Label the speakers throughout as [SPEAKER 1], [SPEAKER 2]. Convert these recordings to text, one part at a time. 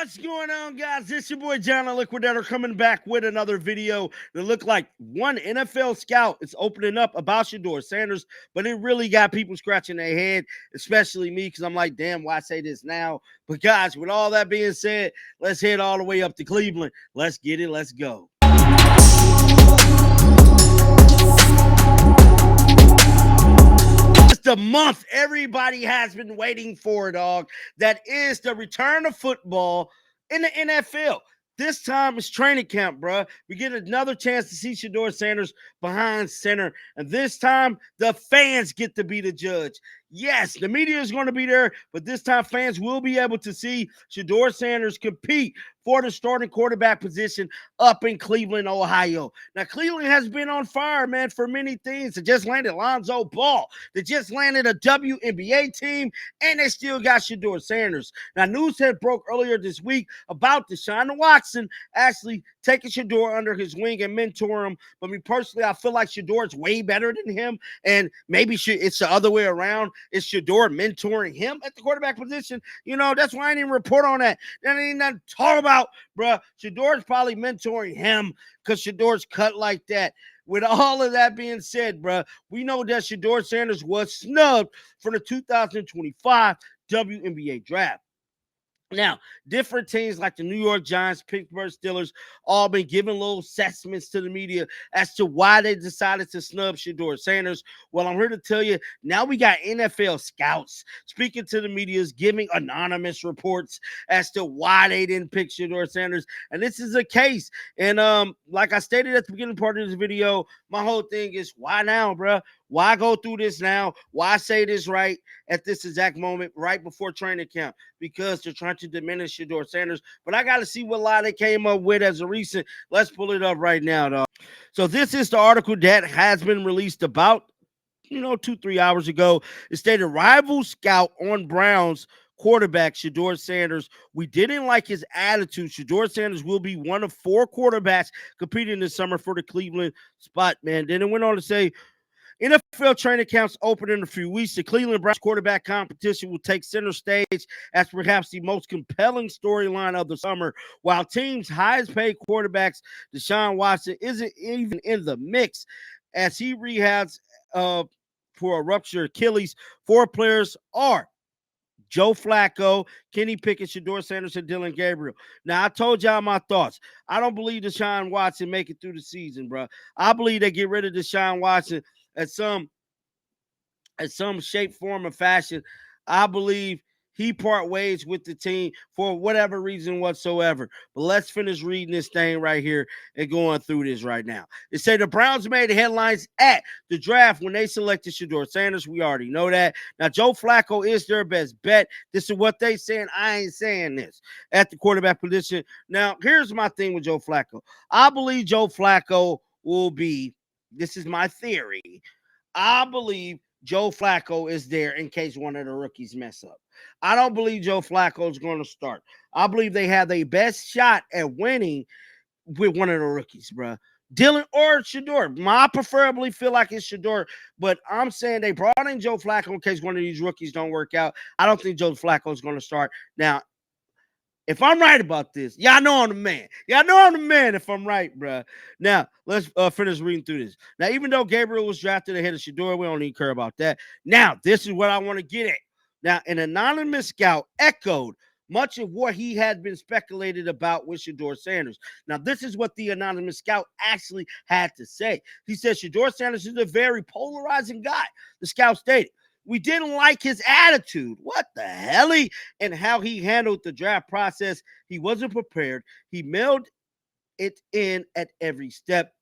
[SPEAKER 1] What's going on, guys? It's your boy John the Liquidator coming back with another video that looked like one NFL scout is opening up about SHEDEUR Sanders, but it really got people scratching their head, especially me, because I'm like, damn, why say this now? But guys, with all that being said, let's head all the way up to Cleveland. Let's get it. Let's go. The month everybody has been waiting for, dog. That is the return of football in the NFL. This time it's training camp, bro. We get another chance to see SHEDEUR Sanders behind center, and this time the fans get to be the judge. Yes, the media is going to be there, but this time fans will be able to see SHEDEUR Sanders compete for the starting quarterback position up in Cleveland, Ohio. Now, Cleveland has been on fire, man, for many things. They just landed Lonzo Ball. They just landed a WNBA team, and they still got SHEDEUR Sanders. Now, news had broke earlier this week about Deshaun Watson actually taking SHEDEUR under his wing and mentor him. But me personally, I feel like SHEDEUR is way better than him, and maybe it's the other way around. Is SHEDEUR mentoring him at the quarterback position? You know, that's why I didn't even report on that. That ain't nothing to talk about, bro. SHEDEUR's probably mentoring him because SHEDEUR's cut like that. With all of that being said, bro, we know that SHEDEUR Sanders was snubbed for the 2025 WNBA draft. Now, different teams like the New York Giants, Pittsburgh Steelers, all been giving little assessments to the media as to why they decided to snub SHEDEUR Sanders. Well, I'm here to tell you, now we got NFL scouts speaking to the media, giving anonymous reports as to why they didn't pick SHEDEUR Sanders. And this is a case. And like I stated at the beginning part of this video, my whole thing is, why now, bro? Why go through this now? Why say this right at this exact moment, right before training camp? Because they're trying to diminish SHEDEUR Sanders. But I got to see what lie they came up with as a recent. Let's pull it up right now, dog. So this is the article that has been released about, 2-3 hours ago. It stated rival scout on Browns quarterback SHEDEUR Sanders. We didn't like his attitude. SHEDEUR Sanders will be one of 4 quarterbacks competing this summer for the Cleveland spot, man. Then it went on to say, NFL training camps open in a few weeks. The Cleveland Browns quarterback competition will take center stage as perhaps the most compelling storyline of the summer. While teams' highest paid quarterbacks, Deshaun Watson, isn't even in the mix as he rehabs for a ruptured Achilles. 4 players are Joe Flacco, Kenny Pickett, SHEDEUR Sanders, and Dillon Gabriel. Now, I told y'all my thoughts. I don't believe Deshaun Watson make it through the season, bro. I believe they get rid of Deshaun Watson at some shape, form, or fashion. I believe he part ways with the team for whatever reason whatsoever. But let's finish reading this thing right here and going through this right now. It said the Browns made headlines at the draft when they selected SHEDEUR Sanders. We already know that. Now, Joe Flacco is their best bet. This is what they saying. I ain't saying this at the quarterback position. Now, here's my thing with Joe Flacco. I believe Joe Flacco will be, this is my theory, I believe Joe Flacco is there in case one of the rookies mess up. I don't believe Joe Flacco is going to start. I believe they have their best shot at winning with one of the rookies, bro. Dillon or SHEDEUR. I preferably feel like it's SHEDEUR, but I'm saying they brought in Joe Flacco in case one of these rookies don't work out. I don't think Joe Flacco is going to start. Now, if I'm right about this, y'all know I'm the man. Y'all know I'm the man if I'm right, bro. Now, let's finish reading through this. Now, even though Gabriel was drafted ahead of SHEDEUR, we don't even care about that. Now, this is what I want to get at. Now, an anonymous scout echoed much of what he had been speculated about with SHEDEUR Sanders. Now, this is what the anonymous scout actually had to say. He said SHEDEUR Sanders is a very polarizing guy. The scout stated, we didn't like his attitude. What the hell? And how he handled the draft process. He wasn't prepared. He mailed it in at every step.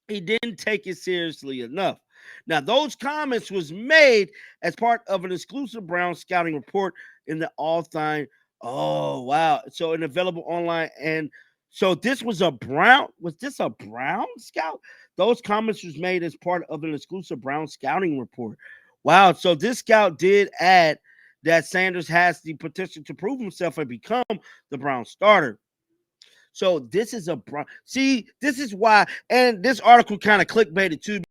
[SPEAKER 1] He didn't take it seriously enough. Now, those comments was made as part of an exclusive Browns scouting report in the all-time. Oh, wow. So, and available online. And so this was this a Brown scout? Those comments was made as part of an exclusive Brown scouting report. Wow. So this scout did add that Sanders has the potential to prove himself and become the Brown starter. So this is a Brown. See, this is why, and this article kind of clickbaited too.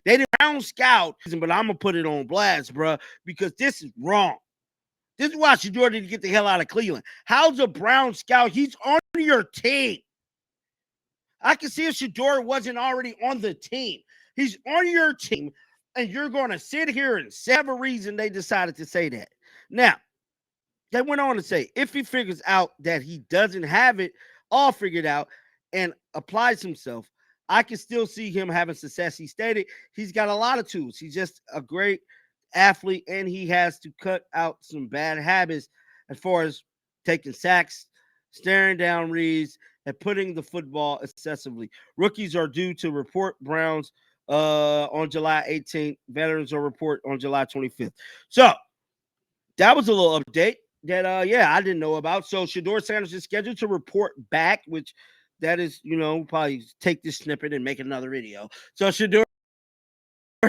[SPEAKER 1] They didn't Brown scout, but I'm gonna put it on blast, bro, because this is wrong. This is why SHEDEUR need to get the hell out of Cleveland. How's a Brown scout? He's on your team. I can see if SHEDEUR wasn't already on the team. He's on your team, and you're going to sit here and say a reason they decided to say that. Now, they went on to say, if he figures out that he doesn't have it all figured out and applies himself, I can still see him having success. He stated he's got a lot of tools. He's just a great athlete, and he has to cut out some bad habits as far as taking sacks, staring down reads, and putting the football excessively. Rookies are due to report Browns on July 18th. Veterans will report on July 25th. So that was a little update that I didn't know about. So SHEDEUR Sanders is scheduled to report back, which that is, probably take this snippet and make another video. So SHEDEUR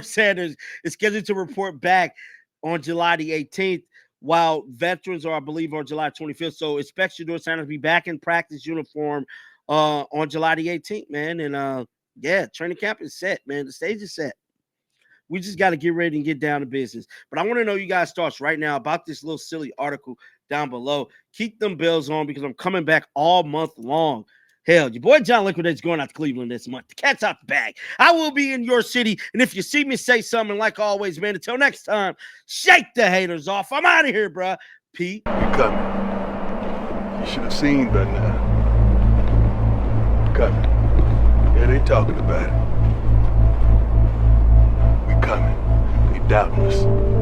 [SPEAKER 1] Sanders is scheduled to report back on July the 18th, while veterans are, I believe, on July 25th. So expect SHEDEUR Sanders to be back in practice uniform on July the 18th, man. And training camp is set, man. The stage is set. We just got to get ready and get down to business. But I want to know you guys' thoughts right now about this little silly article down below. Keep them bells on because I'm coming back all month long. Hell, your boy John Liquidate's going out to Cleveland this month. The cat's out the bag. I will be in your city. And if you see me say something, like always, man, until next time, shake the haters off. I'm out of here, bro. Pete.
[SPEAKER 2] You coming. You should have seen by now. Coming. Yeah, they talking about it. We coming. They doubting us.